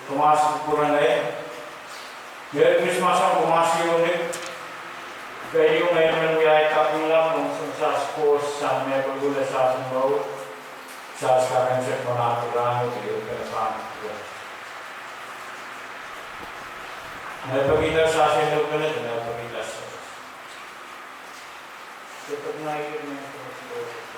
Tumas Purane, Merry Christmas ang kumasi ulit. Kayo ngayon ay kapilang ng sa sports sa Nebula sa Simbaw sa Sakansek Manapurano kayo kanapan. Nagpagkita sa Sinubula, nagpagkita sa Kapag nakikita mo ito sa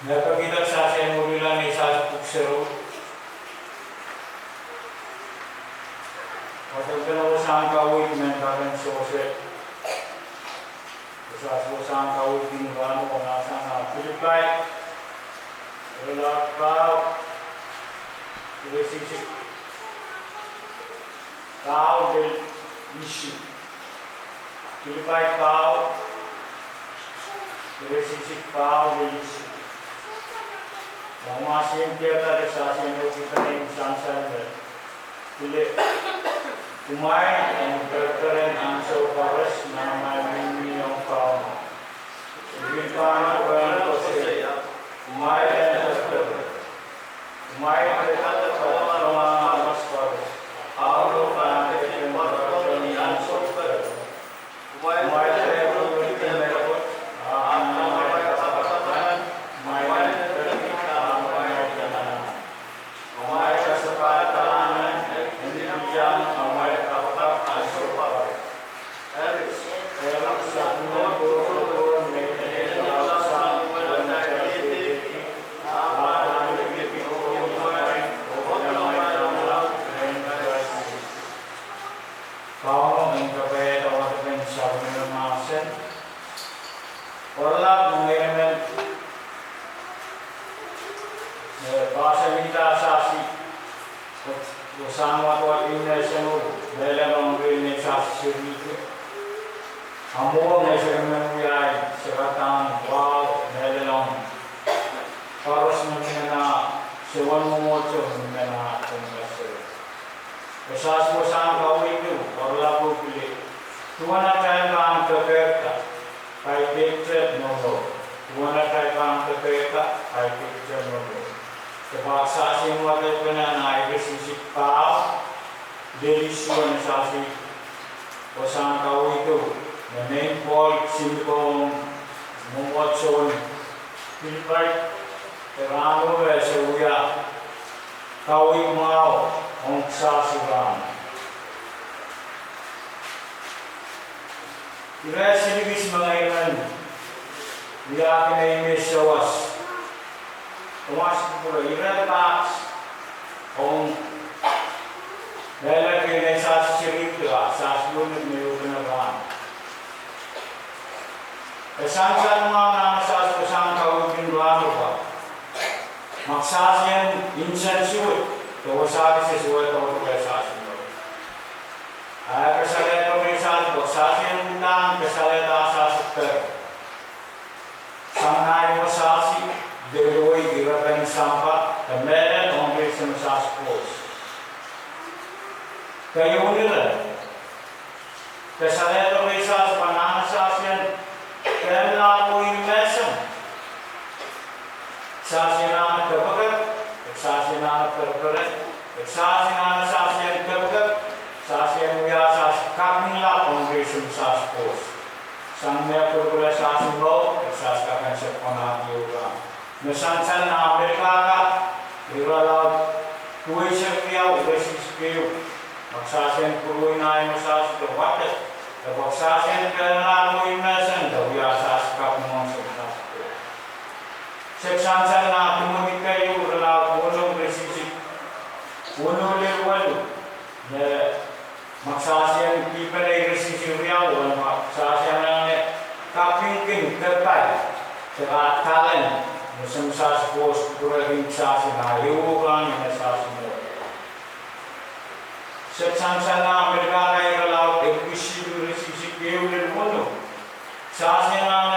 Napagkita sa akin mo nila ni sa Puksero. Kapag ka sa ang kawit, may kagan sose. Sa ang kawit, pinugano kung nasa na Pilipay. Wala ka. Ilisisip. Tao del Ishi. Pilipay tao. Ilisisip tao del Ishi. Ang mga siyempre sa siyempre kita na yung sansan pili kumain ang berkeren ang sopares na may yung kaum ibig pa na kuyan ko siya kumain ang berkeren kumain ang berkeren sa mga maspares aulo pa ang berkeren ang sopares kumain ang berkeren Setsang-sana mereka kaya laut ekvisi resisi keulen mono. Sasena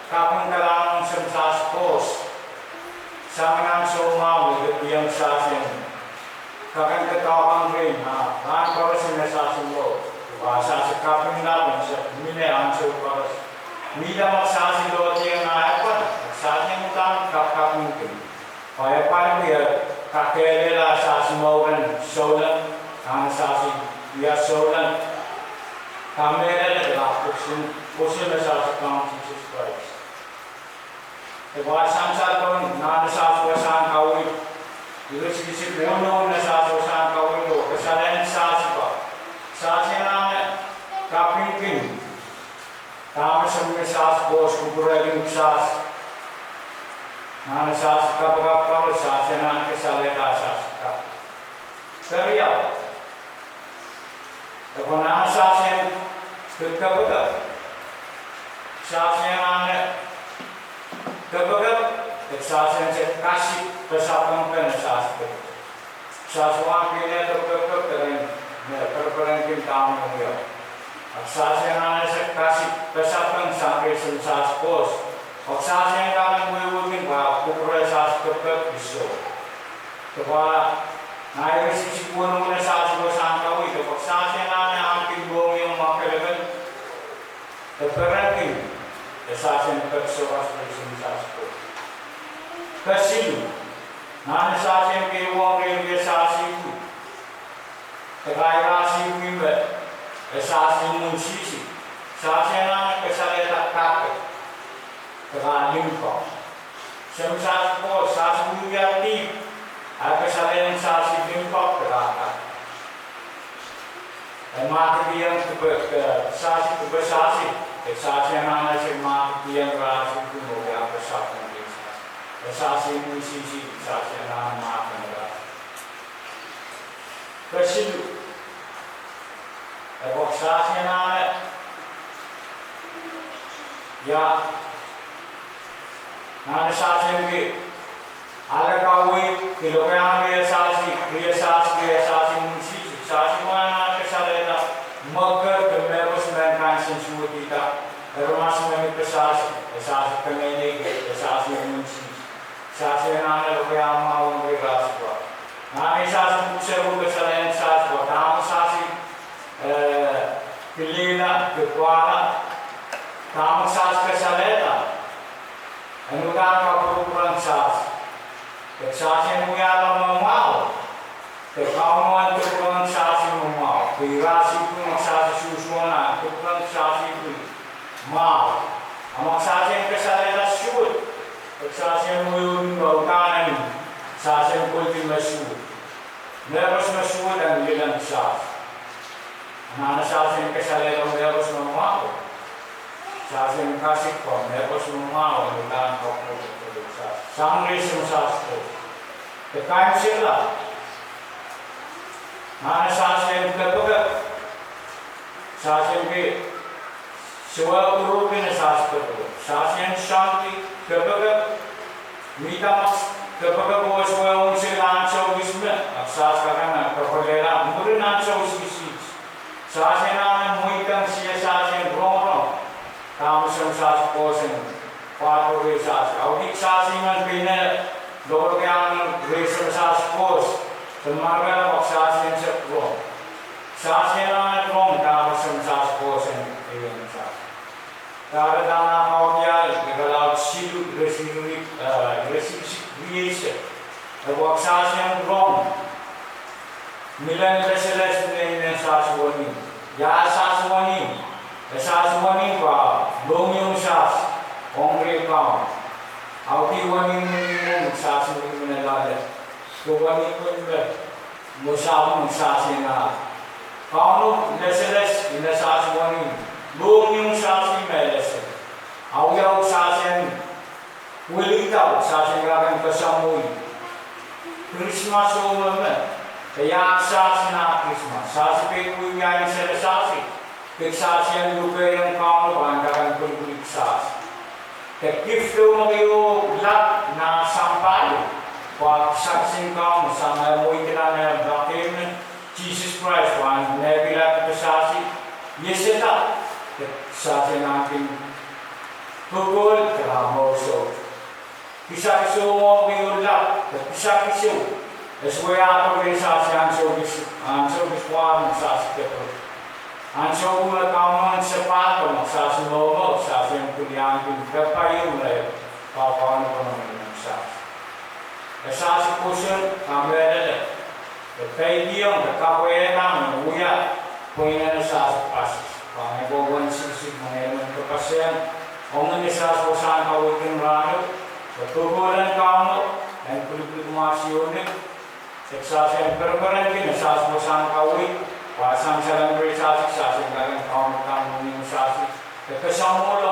kapung kalang semsas pos. Sangan somau yang sasen. Kakan ketawang rin ha. Kan para sinasasin mo. Bahasa sekapung namin sa mine answer para. Mida magsasi doon yung naipan. Magsasi mo tam kapung rin. Kaya paano kaya kakelela sa sumawan solan. Ang sasi ya solan kamera na pusin na sa Kang Jesus Christ. Diba samsat kon na sa suwasan kawin. Ilisip mono na sa suwasan kawin do kasalanan sa sipa. Sa sina kapingkin. Tama sa mga sa bos kuburagin sa na sa kapag sa sina kasalanan sa sipa. Serial Kalau nama sahaja kebetulan, sahaja mana kebetulan, sahaja kasih persatuan dengan sahaja. Sahaja kita kebetulan dengan kita mengambil. Sahaja mana kasih persatuan sampai sahaja pos. Sahaja kami mengikuti bahawa kuburan sahaja kebetulan isu. Sebab Naik sisi pun mula sahaja bersama itu, sahaja nana hampir bohong yang makalakan, terperankin, sahaja bersoras bersama sahaja. Kesilu, nana sahaja kewang revia sahaja itu, terkait itu juga, sahaja muncisi, sahaja nana kesalah tak kakek, terkait lingkap, semasa pos sahaja mujati. Apa selain saksi lingkup berada, mati yang saksi kebesaksi, saksi yang mana sih mati yang rasa itu mau apa saksi saksi musisi saksi yang mana mati berada. Kesitu, ebok saksi yang mana, ya, mana saksi yang Ada kawi kilogram biasa muncul, saksi mana kesalah maka kemerus mereka sensual kita, termasuk kami pesasi kemeni, pesasi muncul, saksi mana kilogram mau berasal. Nami saksi pusat kesalahan saksi, tamu saksi kelina kekuala, tamu saksi kesalahan, anugerah kebetulan saksi. Saksi mengalah memau, kekamuan tukang saksi memau, birasi pun saksi susuana, tukang saksi pun mau. Amak saksi yang kesalahan syut, saksi muyun baukanan, saksi kulti masyut. Meros masyut dan bilang saksi. Anak saksi yang kesalahan meros memau, saksi yang kasih kau meros memau bilang kau Sangri semsastu, tekain sila. Mana sahaja kebetulan, sahaja ke sewa urupin sahaja kebetulan, sahaja shanti kebetulan, minta mas kebetulan bawa sewa unsur lancau bismillah, sahaja kerana kebetulan murid lancau sisi, sahaja nama muitan sia sahaja berong, kamu semsastu posen. Pato resas, audik sasi man pina, dokter yang resas pos, semarga maksasi yang sepuluh, sasi yang long tahu semsas pos yang ini sas. Kalau dana kau dia kalau silu resisi creation, kalau sasi yang long, milan reseles ini sas wani, ya sas wani bah, long sas. Ongre kau, awti wani mung saksi menelada, tu wani pun musab saksi na. Kau leseles ina saksi wani, lung saksi melese. Awya saksi wilita saksi ngakan kesamui. Christmas umumnya, kaya saksi na Christmas, saksi pekuy yang saksi, saksi yang juga yang kau bandakan kulit saksi. Gift mo kayo lahat na sampal, pag saksing ka, sama mo itinanay ang Jesus Jesus Christ, Tuhan bila kita saksi, Yeseta, saksi natin tukul keramoso. Kisah semua biulap, kisah kisah. Eswaya to saksi ansur biswan saksi kita. Ansur mula kamu sepato saksi momo saksi yang kuliah kita payu mulai kawan kawan saksi. Saksi kusun kami ada. Kaibigan, kakawayan uya, punya nasa pas. Pangabuan sisig mga kapasyan, ang nasa susan kawikin rano, ketuburan kamu, dan kulit masyonik, seksasyan berperan kini nasa susan kawik, pasang salam berisasi, sasi kalang kamu kamu minusasi, kekesamulo